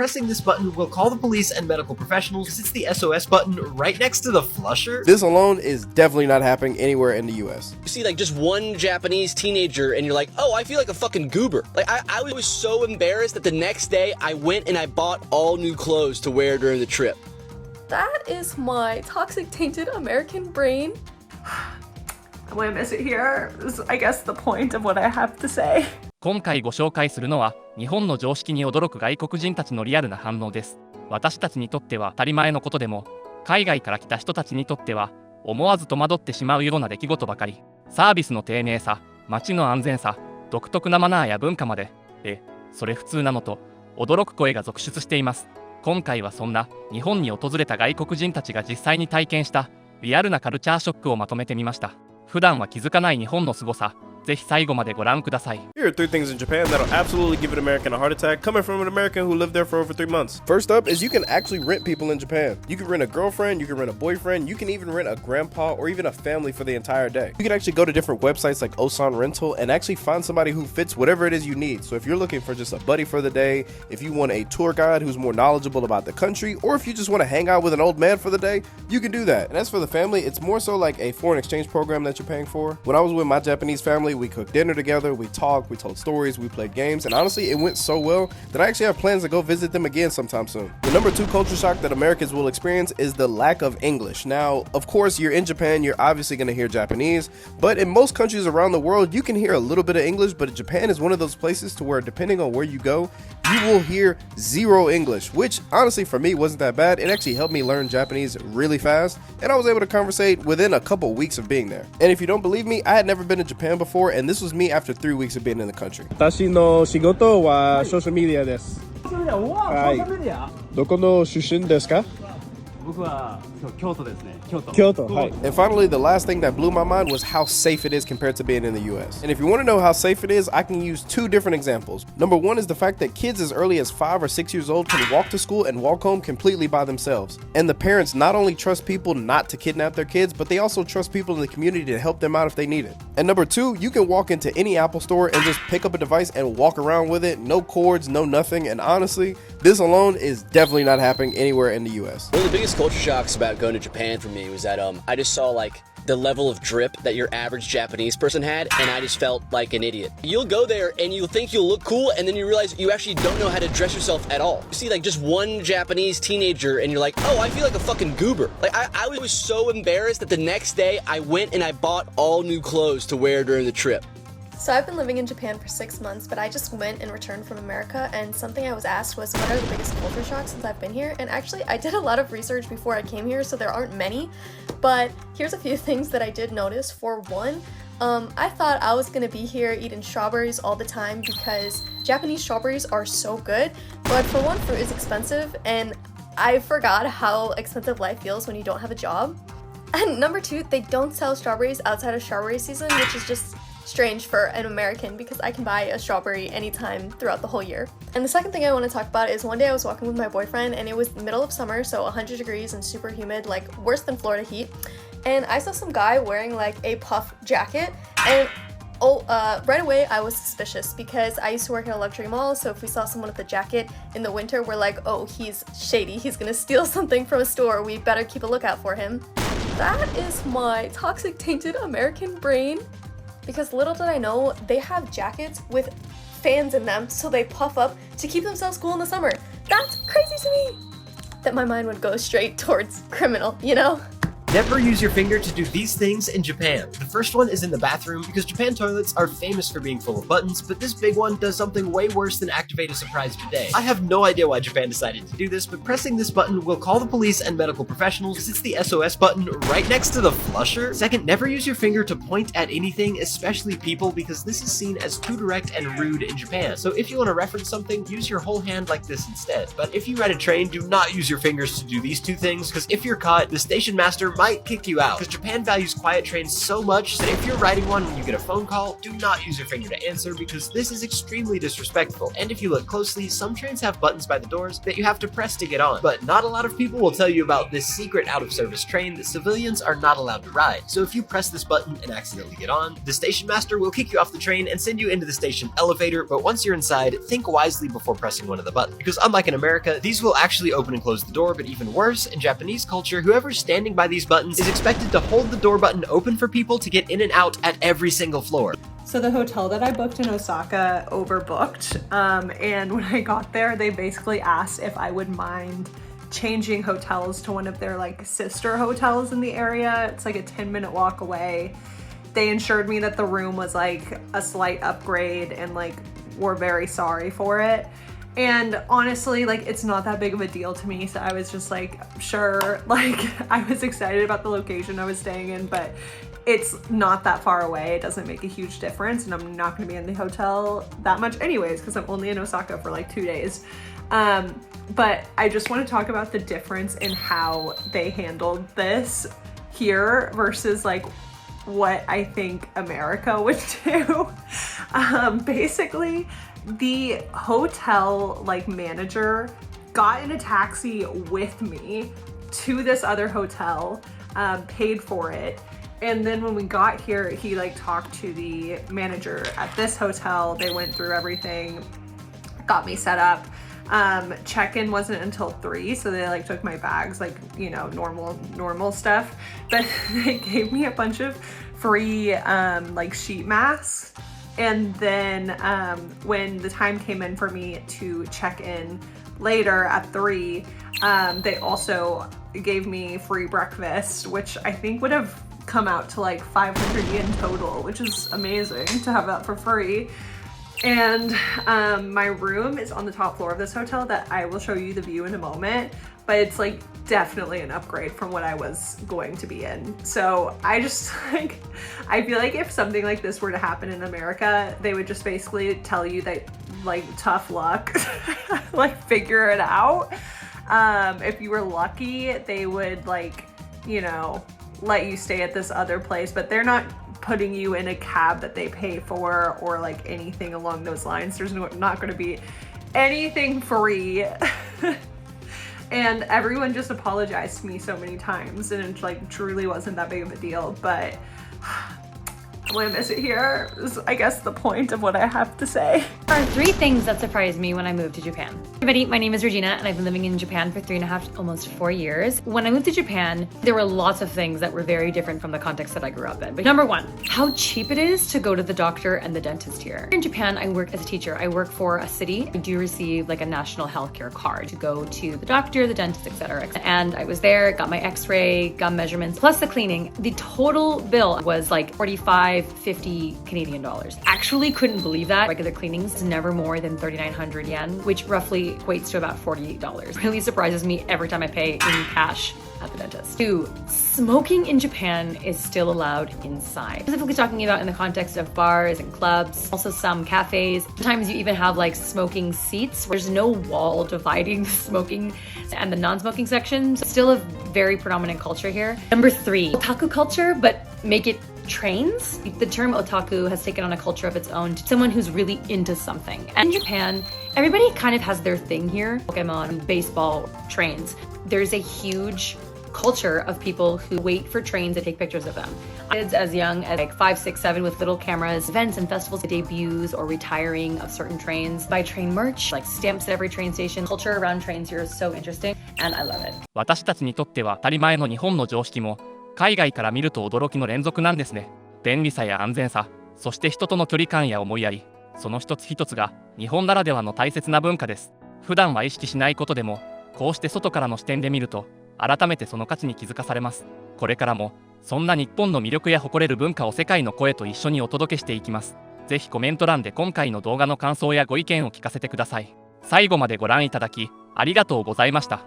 pressing this button will call the police and medical professionals because it's the SOS button right next to the flusher. This alone is definitely not happening anywhere in the US. You see like just one Japanese teenager and you're like, oh, I feel like a fucking goober. Like I was so embarrassed that the next day I went and I bought all new clothes to wear during the trip. That is my toxic tainted American brain. I'm gonna miss it here. This is, I guess, the point of what I have to say. 今回ご紹介するのは日本の常識に驚く外国人たちのリアルな反応です。私たちにとっては当たり前のことでも、海外から来た人たちにとっては思わず戸惑ってしまうような出来事ばかり。サービスの丁寧さ、街の安全さ、独特なマナーや文化まで、それ普通なのと驚く声が続出しています。今回はそんな日本に訪れた外国人たちが実際に体験したリアルなカルチャーショックをまとめてみました。普段は気づかない日本の凄さ、ぜひ最後までご覧ください。 Here are 3 things in Japan that'll absolutely give an American a heart attack coming from an American who lived there for over 3 months. First up is you can actually rent people in Japan. You can rent a girlfriend, you can rent a boyfriend, you can even rent a grandpa or even a family for the entire day. You can actually go to different websites like Osan Rental and actually find somebody who fits whatever it is you need. So if you're looking for just a buddy for the day, if you want a tour guide who's more knowledgeable about the country, or if you just want to hang out with an old man for the day, you can do that. And as for the family, it's more so like a foreign exchange program that you're paying for. When I was with my Japanese family, we cooked dinner together, we talked, we told stories, we played games, and honestly, it went so well that I actually have plans to go visit them again sometime soon. The number 2 culture shock that Americans will experience is the lack of English. Now, of course, you're in Japan, you're obviously going to hear Japanese, but in most countries around the world, you can hear a little bit of English, but Japan is one of those places to where, depending on where you go, you will hear 0 English, which honestly for me wasn't that bad. It actually helped me learn Japanese really fast, and I was able to conversate within a couple weeks of being there. And if you don't believe me, I had never been to Japan before, and this was me after 3 weeks of being in the country. 私の仕事はソーシャルメディアです。はい。どこの出身ですか？僕は京都ですね。京都。はい。 And finally, the last thing that blew my mind was how safe it is compared to being in the US. And if you want to know how safe it is, I can use 2 different examples. Number 1 is the fact that kids as early as 5 or 6 years old can walk to school and walk home completely by themselves. And the parents not only trust people not to kidnap their kids, but they also trust people in the community to help them out if they need it. And number 2, you can walk into any Apple store and just pick up a device and walk around with it. No cords, no nothing. And honestly, this alone is definitely not happening anywhere in the US. One of the biggest culture shocks about going to Japan for me was that I just saw like the level of drip that your average Japanese person had, and I just felt like an idiot. You'll go there and you'll think you'll look cool, and then you realize you actually don't know how to dress yourself at all. You see like just one Japanese teenager and you're like, oh, I feel like a fucking goober. Like I was so embarrassed that the next day I went and I bought all new clothes to wear during the trip. So I've been living in Japan for 6 months, but I just went and returned from America, and something I was asked was, what are the biggest culture shocks since I've been here? And actually, I did a lot of research before I came here, so there aren't many, but here's a few things that I did notice. For one, I thought I was gonna be here eating strawberries all the time because Japanese strawberries are so good, but for one, fruit is expensive, and I forgot how expensive life feels when you don't have a job. And number 2, they don't sell strawberries outside of strawberry season, which is just strange for an American because I can buy a strawberry anytime throughout the whole year. And the second thing I want to talk about is one day I was walking with my boyfriend and it was the middle of summer, so 100 degrees and super humid, like worse than Florida heat. And I saw some guy wearing like a puff jacket, and right away I was suspicious because I used to work at a luxury mall, so if we saw someone with a jacket in the winter, we're like, oh, he's shady, he's gonna steal something from a store, we better keep a lookout for him. That is my toxic tainted American brain. Because little did I know, they have jackets with fans in them so they puff up to keep themselves cool in the summer. That's crazy to me! That my mind would go straight towards criminal, you know? Never use your finger to do these things in Japan. The first one is in the bathroom because Japan toilets are famous for being full of buttons, but this big one does something way worse than activate a surprise bidet. I have no idea why Japan decided to do this, but pressing this button will call the police and medical professionals because it's the SOS button right next to the flusher. Second, never use your finger to point at anything, especially people, because this is seen as too direct and rude in Japan. So if you want to reference something, use your whole hand like this instead. But if you ride a train, do not use your fingers to do these 2 things, because if you're caught, the station master might kick you out, because Japan values quiet trains so much that if you're riding one when you get a phone call, do not use your finger to answer because this is extremely disrespectful. And if you look closely, some trains have buttons by the doors that you have to press to get on. But not a lot of people will tell you about this secret out-of-service train that civilians are not allowed to ride. So if you press this button and accidentally get on, the station master will kick you off the train and send you into the station elevator, but once you're inside, think wisely before pressing one of the buttons. Because unlike in America, these will actually open and close the door, but even worse, in Japanese culture, whoever's standing by these buttons is expected to hold the door button open for people to get in and out at every single floor. So the hotel that I booked in Osaka overbooked, and when I got there, they basically asked if I would mind changing hotels to one of their like sister hotels in the area. It's like a 10-minute walk away. They ensured me that the room was like a slight upgrade and like were very sorry for it. And honestly, like it's not that big of a deal to me. So I was just like, sure, like I was excited about the location I was staying in, but it's not that far away. It doesn't make a huge difference. And I'm not gonna be in the hotel that much anyways, because I'm only in Osaka for like 2 days. But I just want to talk about the difference in how they handled this here versus like what I think America would do. Basically, the hotel like manager got in a taxi with me to this other hotel, paid for it. And then when we got here, he like talked to the manager at this hotel. They went through everything, got me set up. Check-in wasn't until 3, so they like took my bags, like, you know, normal stuff. But they gave me a bunch of free like sheet masks. And then when the time came in for me to check in later at 3, they also gave me free breakfast, which I think would have come out to like 500 yen total, which is amazing to have that for free. And my room is on the top floor of this hotel that I will show you the view in a moment, but it's like definitely an upgrade from what I was going to be in. So I just like, I feel like if something like this were to happen in America, they would just basically tell you that like tough luck, like figure it out. If you were lucky, they would like, you know, let you stay at this other place, but they're not putting you in a cab that they pay for or like anything along those lines. There's not going to be anything free. And everyone just apologized to me so many times, and it like truly wasn't that big of a deal, but I'm gonna miss it here is I guess the point of what I have to say. There are 3 things that surprised me when I moved to Japan. Hey everybody, my name is Regina and I've been living in Japan for 3.5, almost 4 years. When I moved to Japan, there were lots of things that were very different from the context that I grew up in. But number 1, how cheap it is to go to the doctor and the dentist here. In Japan, I work as a teacher. I work for a city. I do receive like a national healthcare card to go to the doctor, the dentist, etc. And I was there, got my x-ray, gum measurements, plus the cleaning. The total bill was like 50 Canadian dollars. Actually couldn't believe that. Regular cleanings is never more than 3,900 yen, which roughly equates to about $48. Really surprises me every time I pay in cash at the dentist. 2, smoking in Japan is still allowed inside. Specifically talking about in the context of bars and clubs, also some cafes. Sometimes you even have like smoking seats. There's no wall dividing the smoking and the non-smoking section. So still a very predominant culture here. Number 3, otaku culture, but make it trains. The term otaku has taken on a culture of its own to someone who's really into something. And in Japan, everybody kind of has their thing here. Pokemon, baseball, trains. There's a huge culture of people who wait for trains and take pictures of them. Kids as young as like 5, 6, 7 with little cameras, events and festivals, debuts or retiring of certain trains, buy train merch, like stamps at every train station. Culture around trains here is so interesting and I love it. 私たちにとっては当たり前の日本の常識も海外から見ると驚きの連続なんですね。便利さや安全さ、そして人との距離感や思いやり、その一つ一つが日本ならではの大切な文化です。普段は意識しないことでも、こうして外からの視点で見ると、改めてその価値に気づかされます。これからも、そんな日本の魅力や誇れる文化を世界の声と一緒にお届けしていきます。ぜひコメント欄で今回の動画の感想やご意見を聞かせてください。最後までご覧いただき、ありがとうございました。